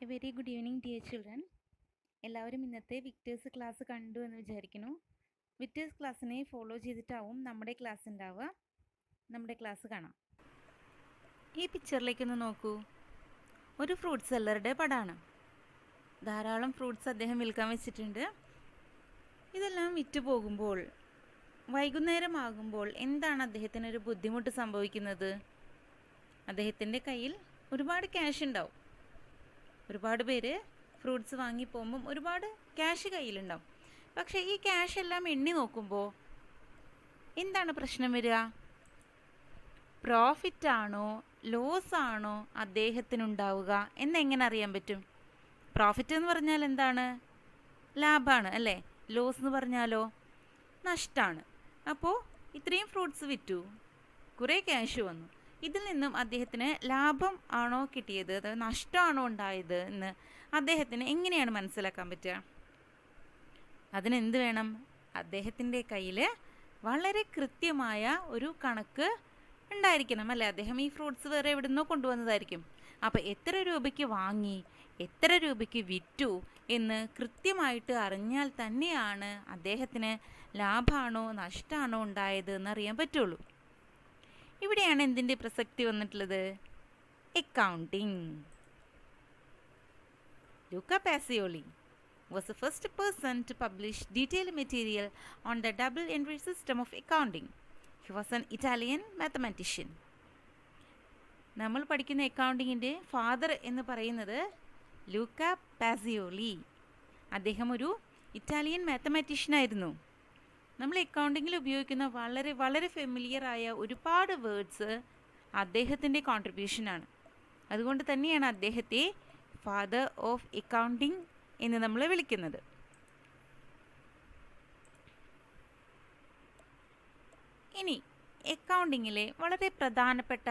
Very good evening dear children. എല്ലാവരും ഇന്നത്തെ Victers class കണ്ടു എന്ന് വിചാരിക്കുന്നു. വിക്ടേഴ്സ് ക്ലാസ്സിനെ ഫോളോ ചെയ്തിട്ടാവും നമ്മുടെ ക്ലാസ് ഉണ്ടാവുക. നമ്മുടെ ക്ലാസ് കാണാം. ഈ പിക്ചറിലേക്കൊന്ന് നോക്കൂ. ഒരു ഫ്രൂട്ട് സെല്ലറുടെ പടമാണ്. ധാരാളം ഫ്രൂട്ട്സ് അദ്ദേഹം വിൽക്കാൻ വെച്ചിട്ടുണ്ട്. ഇതെല്ലാം വിറ്റ് പോകുമ്പോൾ വൈകുന്നേരമാകുമ്പോൾ എന്താണ് അദ്ദേഹത്തിനൊരു ബുദ്ധിമുട്ട് സംഭവിക്കുന്നത്? അദ്ദേഹത്തിൻ്റെ കയ്യിൽ ഒരുപാട് ക്യാഷ് ഉണ്ടാവും. ഒരുപാട് പേര് ഫ്രൂട്ട്സ് വാങ്ങി പോകുമ്പം ഒരുപാട് ക്യാഷ് കയ്യിലുണ്ടാവും. പക്ഷേ ഈ ക്യാഷ് എല്ലാം എണ്ണി നോക്കുമ്പോൾ എന്താണ് പ്രശ്നം വരിക? പ്രോഫിറ്റ് ആണോ ലോസ് ആണോ അദ്ദേഹത്തിനുണ്ടാവുക എന്നെങ്ങനെ അറിയാൻ പറ്റും? പ്രോഫിറ്റ് എന്ന് പറഞ്ഞാൽ എന്താണ്? ലാഭമാണ് അല്ലേ? ലോസ് എന്ന് പറഞ്ഞാലോ നഷ്ടമാണ്. അപ്പോൾ ഇത്രയും ഫ്രൂട്ട്സ് വിറ്റു, കുറേ ക്യാഷ് വന്നു. ഇതിൽ നിന്നും അദ്ദേഹത്തിന് ലാഭം ആണോ കിട്ടിയത്, അത് നഷ്ടമാണോ ഉണ്ടായത് എന്ന് അദ്ദേഹത്തിന് എങ്ങനെയാണ് മനസ്സിലാക്കാൻ പറ്റുക? അതിനെന്ത് വേണം? അദ്ദേഹത്തിൻ്റെ കയ്യിൽ വളരെ കൃത്യമായ ഒരു കണക്ക് ഉണ്ടായിരിക്കണം അല്ലേ? അദ്ദേഹം ഈ ഫ്രൂട്ട്സ് വേറെ എവിടെ നിന്നോ കൊണ്ടുവന്നതായിരിക്കും. അപ്പോൾ എത്ര രൂപയ്ക്ക് വാങ്ങി, എത്ര രൂപയ്ക്ക് വിറ്റു എന്ന് കൃത്യമായിട്ട് അറിഞ്ഞാൽ തന്നെയാണ് അദ്ദേഹത്തിന് ലാഭമാണോ നഷ്ടമാണോ ഉണ്ടായത് എന്നറിയാൻ പറ്റുള്ളൂ. ഇവിടെയാണ് എന്തിൻ്റെ പ്രസക്തി വന്നിട്ടുള്ളത്? Accounting. Luca Pacioli was the first person to publish detailed material on the double entry system of accounting. He was an Italian mathematician. നമ്മൾ പഠിക്കുന്ന അക്കൗണ്ടിങ്ങിൻ്റെ ഫാദർ എന്ന് പറയുന്നത് ലൂക്ക പാസിയോളി. അദ്ദേഹം ഒരു ഇറ്റാലിയൻ മാത്തമാറ്റീഷ്യനായിരുന്നു. നമ്മൾ അക്കൗണ്ടിങ്ങിൽ ഉപയോഗിക്കുന്ന വളരെ വളരെ ഫെമിലിയറായ ഒരുപാട് വേർഡ്സ് അദ്ദേഹത്തിൻ്റെ കോൺട്രിബ്യൂഷനാണ്. അതുകൊണ്ട് തന്നെയാണ് അദ്ദേഹത്തെ ഫാദർ ഓഫ് അക്കൗണ്ടിങ് എന്ന് നമ്മൾ വിളിക്കുന്നത്. ഇനി അക്കൗണ്ടിങ്ങിലെ വളരെ പ്രധാനപ്പെട്ട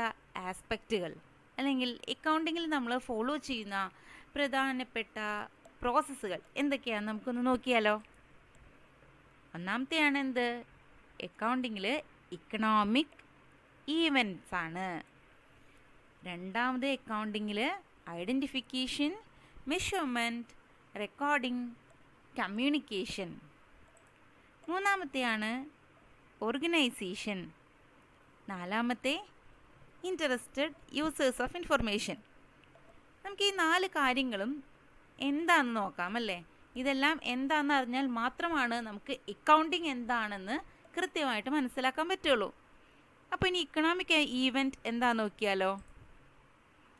ആസ്പെക്റ്റുകൾ അല്ലെങ്കിൽ അക്കൗണ്ടിങ്ങിൽ നമ്മൾ ഫോളോ ചെയ്യുന്ന പ്രധാനപ്പെട്ട പ്രോസസ്സുകൾ എന്തൊക്കെയാണെന്ന് നമുക്കൊന്ന് നോക്കിയാലോ. ഒന്നാമത്തെയാണ് എന്ത്? അക്കൗണ്ടിങ്ങിൽ ഇക്കണോമിക് ഈവൻറ്റ്സ് ആണ്. രണ്ടാമത് അക്കൗണ്ടിങ്ങിൽ ഐഡൻറ്റിഫിക്കേഷൻ, മെഷർമെൻറ്റ്, റെക്കോർഡിംഗ്, കമ്മ്യൂണിക്കേഷൻ. മൂന്നാമത്തെയാണ് ഓർഗനൈസേഷൻ. നാലാമത്തെ ഇൻട്രസ്റ്റഡ് യൂസേഴ്സ് ഓഫ് ഇൻഫർമേഷൻ. നമുക്ക് ഈ 4 കാര്യങ്ങളും എന്താണെന്ന് നോക്കാം അല്ലേ? ഇതെല്ലാം എന്താണെന്ന് അറിഞ്ഞാൽ മാത്രമാണ് നമുക്ക് അക്കൗണ്ടിങ് എന്താണെന്ന് കൃത്യമായിട്ട് മനസ്സിലാക്കാൻ പറ്റുള്ളൂ. അപ്പോൾ ഇനി ഇക്കണോമിക് ഈവൻറ്റ് എന്താണെന്ന് നോക്കിയാലോ.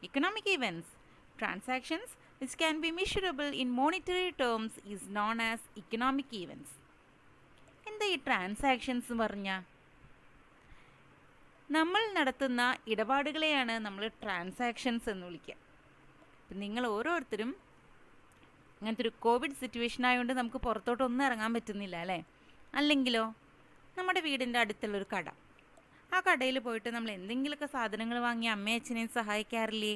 Economic events, transactions which can be measurable in monetary terms is known as economic events. എന്താ ഈ ട്രാൻസാക്ഷൻസ് എന്ന് പറഞ്ഞാൽ? നമ്മൾ നടത്തുന്ന ഇടപാടുകളെയാണ് നമ്മൾ ട്രാൻസാക്ഷൻസ് എന്ന് വിളിക്കുക. അപ്പം നിങ്ങൾ ഓരോരുത്തരും അങ്ങനത്തെ ഒരു കോവിഡ് സിറ്റുവേഷൻ ആയതുകൊണ്ട് നമുക്ക് പുറത്തോട്ടൊന്നും ഇറങ്ങാൻ പറ്റുന്നില്ല അല്ലേ? അല്ലെങ്കിലോ നമ്മുടെ വീടിൻ്റെ അടുത്തുള്ളൊരു കട, ആ കടയിൽ പോയിട്ട് നമ്മൾ എന്തെങ്കിലുമൊക്കെ സാധനങ്ങൾ വാങ്ങി അമ്മയും അച്ഛനെയും സഹായിക്കാറില്ലേ?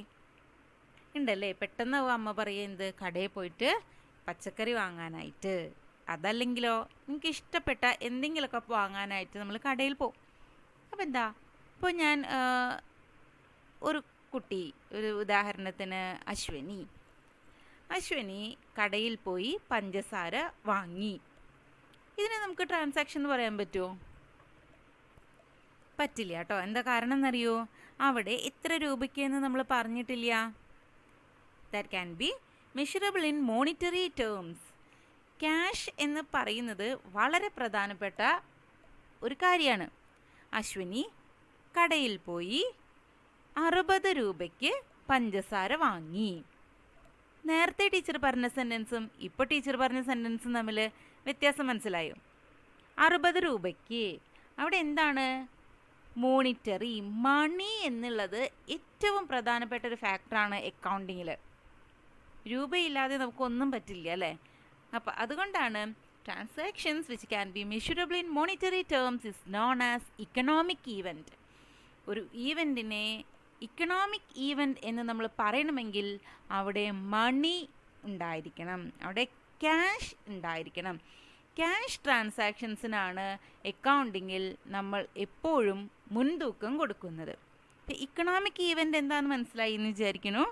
ഉണ്ടല്ലേ? പെട്ടെന്ന് അമ്മ പറയുന്നത് കടയിൽ പോയിട്ട് പച്ചക്കറി വാങ്ങാനായിട്ട്, അതല്ലെങ്കിലോ എനിക്ക് ഇഷ്ടപ്പെട്ട എന്തെങ്കിലുമൊക്കെ വാങ്ങാനായിട്ട് നമ്മൾ കടയിൽ പോകും. അപ്പോൾ എന്താ, ഇപ്പോൾ ഞാൻ ഒരു കുട്ടി, ഒരു ഉദാഹരണത്തിന് അശ്വനി കടയിൽ പോയി പഞ്ചസാര വാങ്ങി. ഇതിനെ നമുക്ക് ട്രാൻസാക്ഷൻ എന്ന് പറയാൻ പറ്റുമോ? പറ്റില്ല കേട്ടോ. എന്താ കാരണം എന്നറിയോ? അവിടെ എത്ര രൂപയ്ക്കെന്ന് നമ്മൾ പറഞ്ഞിട്ടില്ല. That can be measurable in monetary terms. Cash എന്ന് പറയുന്നത് വളരെ പ്രധാനപ്പെട്ട ഒരു കാര്യമാണ്. അശ്വിനി കടയിൽ പോയി 60 രൂപയ്ക്ക് പഞ്ചസാര വാങ്ങി. നേരത്തെ ടീച്ചർ പറഞ്ഞ സെൻറ്റൻസും ഇപ്പോൾ ടീച്ചർ പറഞ്ഞ സെൻറ്റൻസും തമ്മിൽ വ്യത്യാസം മനസ്സിലായോ? 60 രൂപയ്ക്ക് അവിടെ എന്താണ്? മോണിറ്ററി, മണി എന്നുള്ളത് ഏറ്റവും പ്രധാനപ്പെട്ട ഒരു ഫാക്ടറാണ് അക്കൗണ്ടിങ്ങിൽ. രൂപയില്ലാതെ നമുക്കൊന്നും പറ്റില്ല അല്ലേ? അപ്പോൾ അതുകൊണ്ടാണ് transactions which can be measurable in monetary terms is known as economic event. ഒരു ഈവൻറ്റിനെ ഇക്കണോമിക് ഈവൻറ്റ് എന്ന് നമ്മൾ പറയണമെങ്കിൽ അവിടെ മണി ഉണ്ടായിരിക്കണം, അവിടെ ക്യാഷ് ഉണ്ടായിരിക്കണം. ക്യാഷ് ട്രാൻസാക്ഷൻസിനാണ് അക്കൗണ്ടിങ്ങിൽ നമ്മൾ എപ്പോഴും മുൻതൂക്കം കൊടുക്കുന്നത്. ഇക്കണോമിക് ഈവൻറ്റ് എന്താണെന്ന് മനസ്സിലായി എന്ന് വിചാരിക്കുന്നു.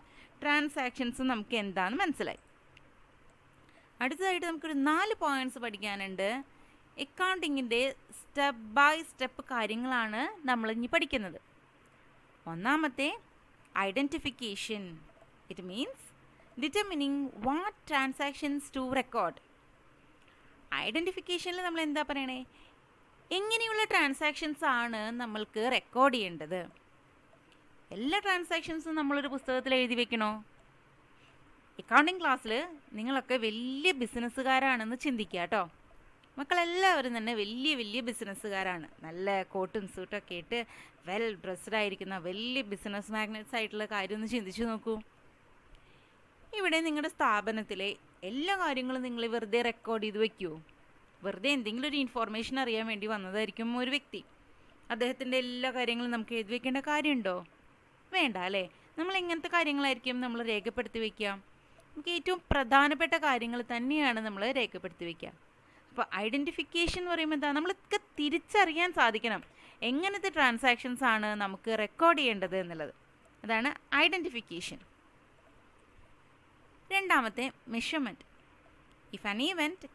ട്രാൻസാക്ഷൻസും നമുക്ക് എന്താണെന്ന് മനസ്സിലായി. അടുത്തതായിട്ട് നമുക്കൊരു 4 പോയിൻറ്റ്സ് പഠിക്കാനുണ്ട്. അക്കൗണ്ടിങ്ങിൻ്റെ സ്റ്റെപ്പ് ബൈ സ്റ്റെപ്പ് കാര്യങ്ങളാണ് നമ്മൾ ഇനി പഠിക്കുന്നത്. ഒന്നാമത്തെ identification. It means determining what transactions to record. ഐഡൻറ്റിഫിക്കേഷനിൽ നമ്മൾ എന്താ പറയണേ, എങ്ങനെയുള്ള ട്രാൻസാക്ഷൻസ് ആണ് നമ്മൾക്ക് റെക്കോർഡ് ചെയ്യേണ്ടത്. എല്ലാ ട്രാൻസാക്ഷൻസും നമ്മളൊരു പുസ്തകത്തിൽ എഴുതി വെക്കണോ? അക്കൗണ്ടിങ് ക്ലാസ്സിൽ നിങ്ങളൊക്കെ വലിയ ബിസിനസ്സുകാരാണെന്ന് ചിന്തിക്കുക കേട്ടോ. മക്കളെല്ലാവരും തന്നെ വലിയ വലിയ ബിസിനസ്സുകാരാണ്. നല്ല കോട്ടും സൂട്ടൊക്കെ ഇട്ട് വെൽ ഡ്രസ്ഡ് ആയിരിക്കുന്ന വലിയ ബിസിനസ് മാഗ്നറ്റ്സ് ആയിട്ടുള്ള കാര്യം ഒന്ന് ചിന്തിച്ചു നോക്കൂ. ഇവിടെ നിങ്ങളുടെ സ്ഥാപനത്തിലെ എല്ലാ കാര്യങ്ങളും നിങ്ങൾ വെറുതെ റെക്കോർഡ് ചെയ്ത് വെക്കുമോ? വെറുതെ എന്തെങ്കിലും ഒരു ഇൻഫോർമേഷൻ അറിയാൻ വേണ്ടി വന്നതായിരിക്കും ഒരു വ്യക്തി. അദ്ദേഹത്തിൻ്റെ എല്ലാ കാര്യങ്ങളും നമുക്ക് എഴുതി വെക്കേണ്ട കാര്യമുണ്ടോ? വേണ്ട അല്ലേ. നമ്മൾ എങ്ങനത്തെ കാര്യങ്ങളായിരിക്കും നമ്മൾ രേഖപ്പെടുത്തി വയ്ക്കുക? നമുക്ക് ഏറ്റവും പ്രധാനപ്പെട്ട കാര്യങ്ങൾ തന്നെയാണ് നമ്മൾ രേഖപ്പെടുത്തി വയ്ക്കുക. അപ്പോൾ ഐഡൻറ്റിഫിക്കേഷൻ എന്ന് പറയുമ്പോൾ എന്താ, നമ്മൾക്ക് തിരിച്ചറിയാൻ സാധിക്കണം എങ്ങനത്തെ ട്രാൻസാക്ഷൻസ് ആണ് നമുക്ക് റെക്കോർഡ് ചെയ്യേണ്ടത് എന്നുള്ളത്. അതാണ് ഐഡൻറ്റിഫിക്കേഷൻ. രണ്ടാമത്തെ measurement. If an event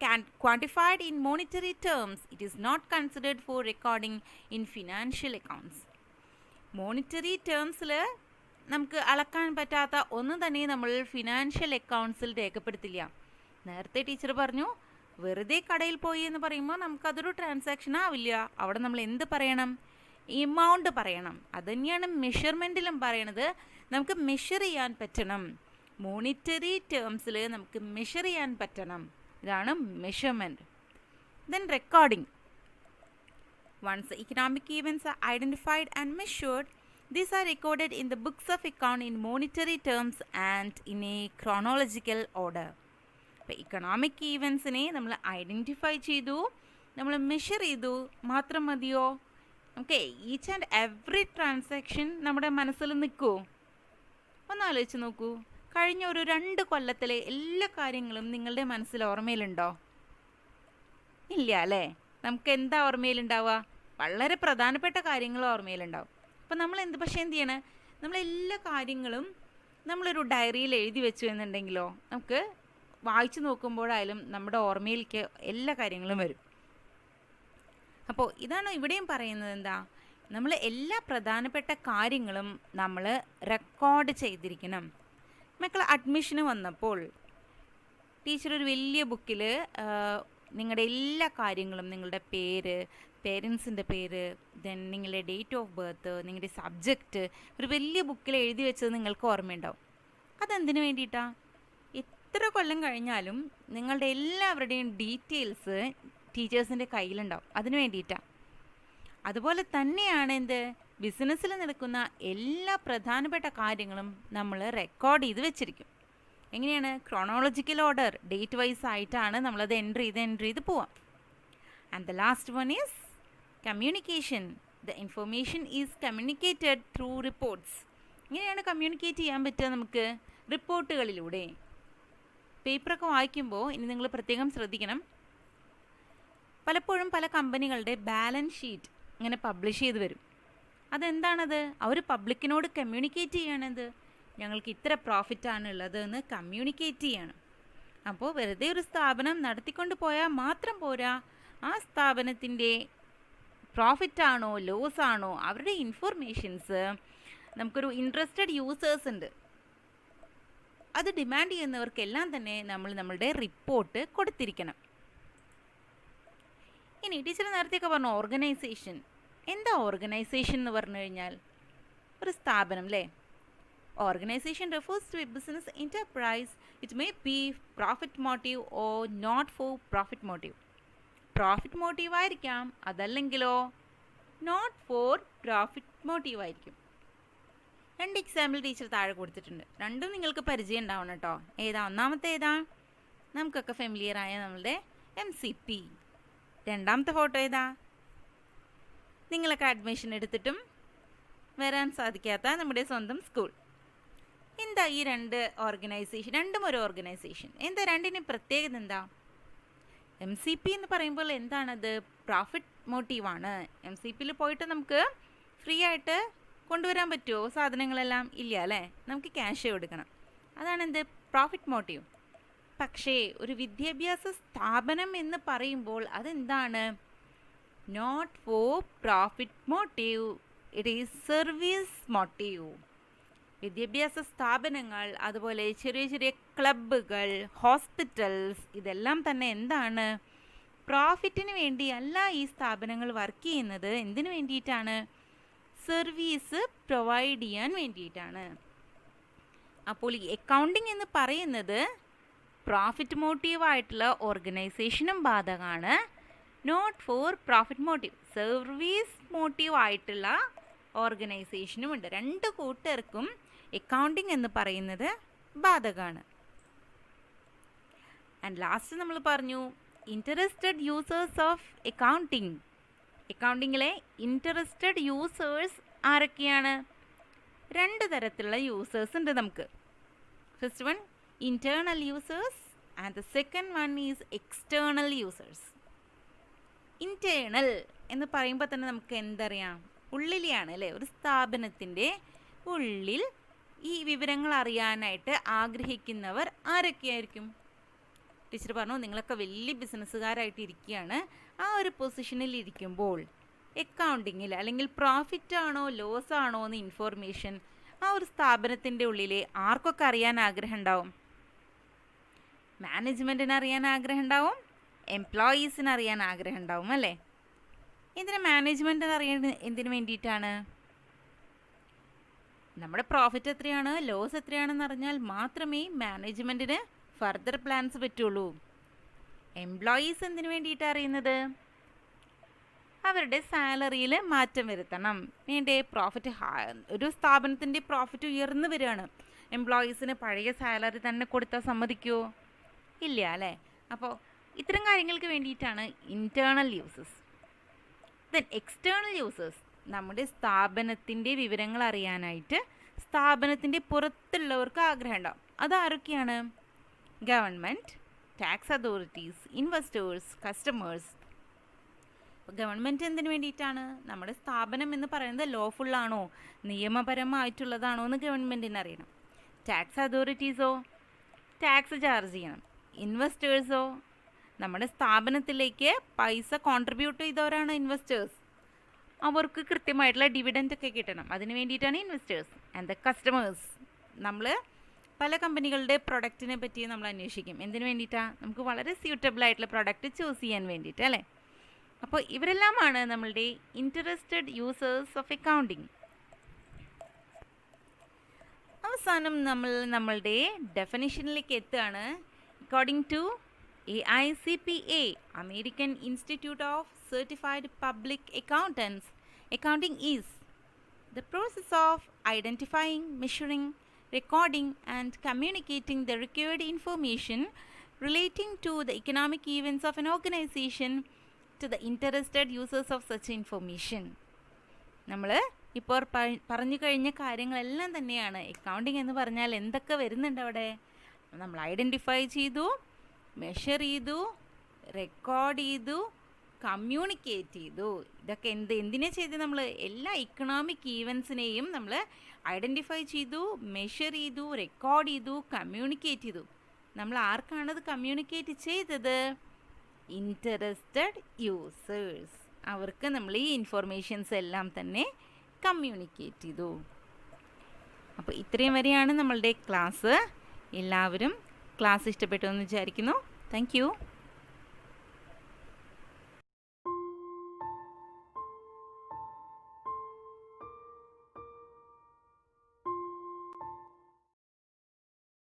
can quantified in monetary terms, it is not considered for recording in financial accounts. Monetary ടേംസിൽ നമുക്ക് അളക്കാൻ പറ്റാത്ത ഒന്ന് തന്നെ നമ്മൾ ഫിനാൻഷ്യൽ അക്കൗണ്ട്സിൽ രേഖപ്പെടുത്തില്ല. നേരത്തെ ടീച്ചർ പറഞ്ഞു, വെറുതെ കടയിൽ പോയി എന്ന് പറയുമ്പോൾ നമുക്കതൊരു ട്രാൻസാക്ഷൻ ആവില്ല. അവിടെ നമ്മൾ എന്ത് പറയണം? എമൗണ്ട് പറയണം. അത് തന്നെയാണ് മെഷർമെൻറ്റിലും പറയണത്. നമുക്ക് മെഷർ ചെയ്യാൻ പറ്റണം. മോണിറ്ററി ടേംസിൽ നമുക്ക് മെഷർ ചെയ്യാൻ പറ്റണം. ഇതാണ് measurement. Then recording. Once the economic events are identified and measured, these are recorded in the books of account in monetary terms and in a chronological order. അപ്പോൾ ഇക്കണോമിക് ഈവൻസിനെ നമ്മൾ identify ചെയ്തു, നമ്മൾ measure ചെയ്തു, മാത്രം മതിയോ? നമുക്ക് ഈച്ച് ആൻഡ് എവറി ട്രാൻസാക്ഷൻ നമ്മുടെ മനസ്സിൽ നിൽക്കുമോ? ഒന്ന് ആലോചിച്ച് നോക്കൂ. കഴിഞ്ഞ ഒരു 2 കൊല്ലത്തിലെ എല്ലാ കാര്യങ്ങളും നിങ്ങളുടെ മനസ്സിൽ ഓർമ്മയിലുണ്ടോ? ഇല്ല അല്ലേ. നമുക്ക് എന്താ ഓർമ്മയിലുണ്ടാവുക? വളരെ പ്രധാനപ്പെട്ട കാര്യങ്ങൾ ഓർമ്മയിലുണ്ടാവും. അപ്പം നമ്മൾ എന്ത് ചെയ്യണം? നമ്മളെല്ലാ കാര്യങ്ങളും നമ്മളൊരു ഡയറിയിൽ എഴുതി വെച്ചു എന്നുണ്ടെങ്കിലോ നമുക്ക് വായിച്ചു നോക്കുമ്പോഴായാലും നമ്മുടെ ഓർമ്മയിലേക്ക് എല്ലാ കാര്യങ്ങളും വരും. അപ്പോൾ ഇതാണ് ഇവിടെയും പറയുന്നത്. എന്താ, നമ്മൾ എല്ലാ പ്രധാനപ്പെട്ട കാര്യങ്ങളും നമ്മൾ റെക്കോർഡ് ചെയ്തിരിക്കണം. മക്കൾ അഡ്മിഷന് വന്നപ്പോൾ ടീച്ചർ ഒരു വലിയ ബുക്കിൽ നിങ്ങളുടെ എല്ലാ കാര്യങ്ങളും, നിങ്ങളുടെ പേര്, പേരൻസിൻ്റെ പേര്, ദെൻ നിങ്ങളുടെ ഡേറ്റ് ഓഫ് ബർത്ത്, നിങ്ങളുടെ സബ്ജക്റ്റ് ഒരു വലിയ ബുക്കിൽ എഴുതി വെച്ചത് നിങ്ങൾക്ക് ഓർമ്മയുണ്ടാവും. അതെന്തിനു വേണ്ടിയിട്ടാണ്? എത്ര കൊല്ലം കഴിഞ്ഞാലും നിങ്ങളുടെ എല്ലാവരുടെയും ഡീറ്റെയിൽസ് ടീച്ചേഴ്സിൻ്റെ കയ്യിലുണ്ടാവും. അതിന് വേണ്ടിയിട്ടാണ്. അതുപോലെ തന്നെയാണ് എന്ത്, ബിസിനസ്സിൽ നടക്കുന്ന എല്ലാ പ്രധാനപ്പെട്ട കാര്യങ്ങളും നമ്മൾ റെക്കോർഡ് ചെയ്ത് വെച്ചിരിക്കും. എങ്ങനെയാണ്? ക്രോണോളജിക്കൽ ഓർഡർ, ഡേറ്റ് വൈസ് ആയിട്ടാണ് നമ്മളത് എൻട്രി ചെയ്ത് പോവാം. And the last one is communication. The information is communicated through reports. ഇങ്ങനെയാണ് കമ്മ്യൂണിക്കേറ്റ് ചെയ്യാൻ പറ്റുക നമുക്ക്? റിപ്പോർട്ടുകളിലൂടെ. പേപ്പറൊക്കെ വായിക്കുമ്പോൾ ഇനി നിങ്ങൾ പ്രത്യേകം ശ്രദ്ധിക്കണം. പലപ്പോഴും പല കമ്പനികളുടെ ബാലൻസ് ഷീറ്റ് ഇങ്ങനെ പബ്ലിഷ് ചെയ്ത് വരും. അതെന്താണത്? അവർ പബ്ലിക്കിനോട് കമ്മ്യൂണിക്കേറ്റ് ചെയ്യണത്. ഞങ്ങൾക്ക് ഇത്ര പ്രോഫിറ്റാണ് ഉള്ളത് എന്ന് കമ്മ്യൂണിക്കേറ്റ് ചെയ്യണം. അപ്പോൾ വെറുതെ ഒരു സ്ഥാപനം നടത്തിക്കൊണ്ട് പോയാൽ മാത്രം പോരാ. ആ സ്ഥാപനത്തിൻ്റെ പ്രോഫിറ്റാണോ ലോസ് ആണോ അവരുടെ ഇൻഫർമേഷൻസ് നമുക്കൊരു ഇൻട്രസ്റ്റഡ് യൂസേഴ്സ് ഉണ്ട്. അത് ഡിമാൻഡ് ചെയ്യുന്നവർക്കെല്ലാം തന്നെ നമ്മളുടെ റിപ്പോർട്ട് കൊടുത്തിരിക്കണം. ഇനി ടീച്ചർ നേരത്തെയൊക്കെ പറഞ്ഞു ഓർഗനൈസേഷൻ. എന്താ ഓർഗനൈസേഷൻ എന്ന് പറഞ്ഞു കഴിഞ്ഞാൽ? ഒരു സ്ഥാപനം അല്ലേ. Organisation refers to a business enterprise. It may be profit motive or not for profit motive. Profit motive ആയിരിക്കാം, അതല്ലെങ്കിലോ നോട്ട് ഫോർ പ്രോഫിറ്റ് മോട്ടീവ് ആയിരിക്കും. 2 എക്സാമ്പിൾ ടീച്ചർ താഴെ കൊടുത്തിട്ടുണ്ട്. രണ്ടും നിങ്ങൾക്ക് പരിചയം ഉണ്ടാവണം കേട്ടോ. ഏതാ? ഒന്നാമത്തെ ഏതാ? നമുക്കൊക്കെ ഫെമിലിയർ ആയ നമ്മളുടെ MCP. രണ്ടാമത്തെ ഫോട്ടോ ഏതാ? നിങ്ങളൊക്കെ അഡ്മിഷൻ എടുത്തിട്ടും വരാൻ സാധിക്കാത്ത നമ്മുടെ സ്വന്തം സ്കൂൾ. എന്താ ഈ 2 ഓർഗനൈസേഷൻ? രണ്ടും ഒരു ഓർഗനൈസേഷൻ. എന്താ രണ്ടിനും പ്രത്യേകത എന്താ? MCP എന്ന് പറയുമ്പോൾ എന്താണത്? പ്രോഫിറ്റ് മോട്ടീവാണ്. MCPയിൽ പോയിട്ട് നമുക്ക് ഫ്രീ ആയിട്ട് കൊണ്ടുവരാൻ പറ്റുമോ സാധനങ്ങളെല്ലാം? ഇല്ല അല്ലേ, നമുക്ക് ക്യാഷ് കൊടുക്കണം. അതാണ് എന്ത്, പ്രോഫിറ്റ് മോട്ടീവ്. പക്ഷേ ഒരു വിദ്യാഭ്യാസ സ്ഥാപനം എന്ന് പറയുമ്പോൾ അതെന്താണ്? Not for profit motive, it is service motive. വിദ്യാഭ്യാസ സ്ഥാപനങ്ങൾ, അതുപോലെ ചെറിയ ചെറിയ ക്ലബ്ബുകൾ, ഹോസ്പിറ്റൽസ്, ഇതെല്ലാം തന്നെ എന്താണ്? പ്രോഫിറ്റിന് വേണ്ടിയല്ല ഈ സ്ഥാപനങ്ങൾ വർക്ക് ചെയ്യുന്നത്. എന്തിനു വേണ്ടിയിട്ടാണ്? സർവീസ് പ്രൊവൈഡ് ചെയ്യാൻ വേണ്ടിയിട്ടാണ്. അപ്പോൾ ഈ അക്കൗണ്ടിങ് എന്ന് പറയുന്നത് പ്രോഫിറ്റ് മോട്ടീവായിട്ടുള്ള ഓർഗനൈസേഷനും ബാധകമാണ്, not for profit motive service motive ആയിട്ടുള്ള ഓർഗനൈസേഷനും ഉണ്ട്. രണ്ട് കൂട്ടർക്കും അക്കൗണ്ടിങ് എന്ന് പറയുന്നത് ബാധകമാണ്. ആൻഡ് ലാസ്റ്റ് നമ്മൾ പറഞ്ഞു ഇൻട്രസ്റ്റഡ് യൂസേഴ്സ് ഓഫ് അക്കൗണ്ടിങ്. അക്കൗണ്ടിങ്ങിലെ ഇൻട്രസ്റ്റഡ് യൂസേഴ്സ് ആരൊക്കെയാണ്? രണ്ട് തരത്തിലുള്ള യൂസേഴ്സ് ഉണ്ട് നമുക്ക്. First one internal users and the second one is external users. internal എന്ന് പറയുമ്പോൾ തന്നെ നമുക്ക് എന്തറിയാം? ഉള്ളിലെയാണ് അല്ലേ? ഒരു സ്ഥാപനത്തിൻ്റെ ഉള്ളിൽ ഈ വിവരങ്ങൾ അറിയാനായിട്ട് ആഗ്രഹിക്കുന്നവർ ആരൊക്കെയായിരിക്കും? ടീച്ചർ പറഞ്ഞു നിങ്ങളൊക്കെ വലിയ ബിസിനസ്സുകാരായിട്ട് ഇരിക്കുകയാണ്. ആ ഒരു പൊസിഷനിൽ ഇരിക്കുമ്പോൾ അക്കൗണ്ടിങ്ങിൽ അല്ലെങ്കിൽ പ്രോഫിറ്റ് ആണോ ലോസ് ആണോ എന്ന് ഇൻഫോർമേഷൻ ആ ഒരു സ്ഥാപനത്തിൻ്റെ ഉള്ളിൽ ആർക്കൊക്കെ അറിയാൻ ആഗ്രഹം ഉണ്ടാവും? മാനേജ്മെൻറ്റിന് അറിയാൻ ആഗ്രഹം ഉണ്ടാവും, എംപ്ലോയീസിന് അറിയാൻ ആഗ്രഹം ഉണ്ടാവും അല്ലേ? എന്തിനാ മാനേജ്മെൻറ്റിന് അറിയാൻ? എന്തിനു വേണ്ടിയിട്ടാണ്? നമ്മുടെ പ്രോഫിറ്റ് എത്രയാണ്, ലോസ് എത്രയാണെന്ന് അറിഞ്ഞാൽ മാത്രമേ മാനേജ്മെൻറ്റിന് ഫർദർ പ്ലാൻസ് പറ്റുള്ളൂ. എംപ്ലോയീസ് എന്തിനു വേണ്ടിയിട്ടാണ് അറിയുന്നത്? അവരുടെ സാലറിയിൽ മാറ്റം വരുത്തണം വേണ്ടേ? പ്രോഫിറ്റ് ഒരു സ്ഥാപനത്തിൻ്റെ പ്രോഫിറ്റ് ഉയർന്നു വരികയാണ്, എംപ്ലോയീസിന് പഴയ സാലറി തന്നെ കൊടുത്താൽ സമ്മതിക്കുമോ? ഇല്ല അല്ലേ? അപ്പോൾ ഇത്തരം കാര്യങ്ങൾക്ക് വേണ്ടിയിട്ടാണ് internal users. Then external users, നമ്മുടെ സ്ഥാപനത്തിൻ്റെ വിവരങ്ങൾ അറിയാനായിട്ട് സ്ഥാപനത്തിൻ്റെ പുറത്തുള്ളവർക്ക് ആഗ്രഹം ഉണ്ടാവും. അതാരൊക്കെയാണ്? Government, tax authorities, investors, customers. Government എന്തിനു വേണ്ടിയിട്ടാണ്? നമ്മുടെ സ്ഥാപനം എന്ന് പറയുന്നത് ലോഫുള്ളാണോ, നിയമപരമായിട്ടുള്ളതാണോ എന്ന് ഗവൺമെൻറ്റിന് അറിയണം. ടാക്സ് അതോറിറ്റീസോ ടാക്സ് ചാർജ് ചെയ്യണം. ഇൻവെസ്റ്റേഴ്സോ നമ്മുടെ സ്ഥാപനത്തിലേക്ക് പൈസ കോൺട്രിബ്യൂട്ട് ചെയ്തവരാണ് ഇൻവെസ്റ്റേഴ്സ്. അവർക്ക് കൃത്യമായിട്ടുള്ള ഡിവിഡൻഡ് ഒക്കെ കിട്ടണം. അതിന് വേണ്ടിയിട്ടാണ് ഇൻവെസ്റ്റേഴ്സ്. ആൻഡ് ദ കസ്റ്റമേഴ്സ്, നമ്മൾ പല കമ്പനികളുടെ പ്രൊഡക്റ്റിനെ പറ്റി നമ്മൾ അന്വേഷിക്കും. എന്തിനു വേണ്ടിയിട്ടാണ്? നമുക്ക് വളരെ സ്യൂട്ടബിൾ ആയിട്ടുള്ള പ്രൊഡക്റ്റ് ചൂസ് ചെയ്യാൻ വേണ്ടിയിട്ട് അല്ലേ? അപ്പോൾ ഇവരെല്ലാമാണ് നമ്മളുടെ ഇൻട്രസ്റ്റഡ് യൂസേഴ്സ് ഓഫ് അക്കൗണ്ടിങ്. അവസാനം നമ്മൾ നമ്മളുടെ ഡെഫിനിഷനിലേക്ക് എത്തുകയാണ്. According to AICPA, American Institute of Certified Public Accountants, accounting is the process of identifying, measuring, recording and communicating the required information relating to the economic events of an organization to the interested users of such information. നമ്മൾ ഇപ്പോൾ പറഞ്ഞു കഴിഞ്ഞ കാര്യങ്ങളെല്ലാം തന്നെയാണ് accounting എന്ന് പറഞ്ഞാൽ. എന്തൊക്കെ വരുന്നുണ്ട് അവിടെ? നമ്മൾ ഐഡൻറ്റിഫൈ ചെയ്തു, മെഷർ ചെയ്തു, റെക്കോർഡ് ചെയ്തു, കമ്മ്യൂണിക്കേറ്റ് ചെയ്തു. ഇതൊക്കെ എന്തിനെ ചെയ്ത്? നമ്മൾ എല്ലാ ഇക്കണോമിക് ഈവൻസിനെയും നമ്മൾ ഐഡൻറ്റിഫൈ ചെയ്തു, മെഷർ ചെയ്തു, റെക്കോർഡ് ചെയ്തു, കമ്മ്യൂണിക്കേറ്റ് ചെയ്തു. നമ്മൾ ആർക്കാണത് കമ്മ്യൂണിക്കേറ്റ് ചെയ്തത്? Interested users. അവർക്ക് നമ്മൾ ഈ ഇൻഫോർമേഷൻസ് എല്ലാം തന്നെ കമ്മ്യൂണിക്കേറ്റ് ചെയ്തു. അപ്പോൾ ഇത്രയും വരെയാണ് നമ്മളുടെ ക്ലാസ്. എല്ലാവരും ക്ലാസ് ഇഷ്ടപ്പെട്ടു എന്ന് വിചാരിക്കുന്നു. Thank you.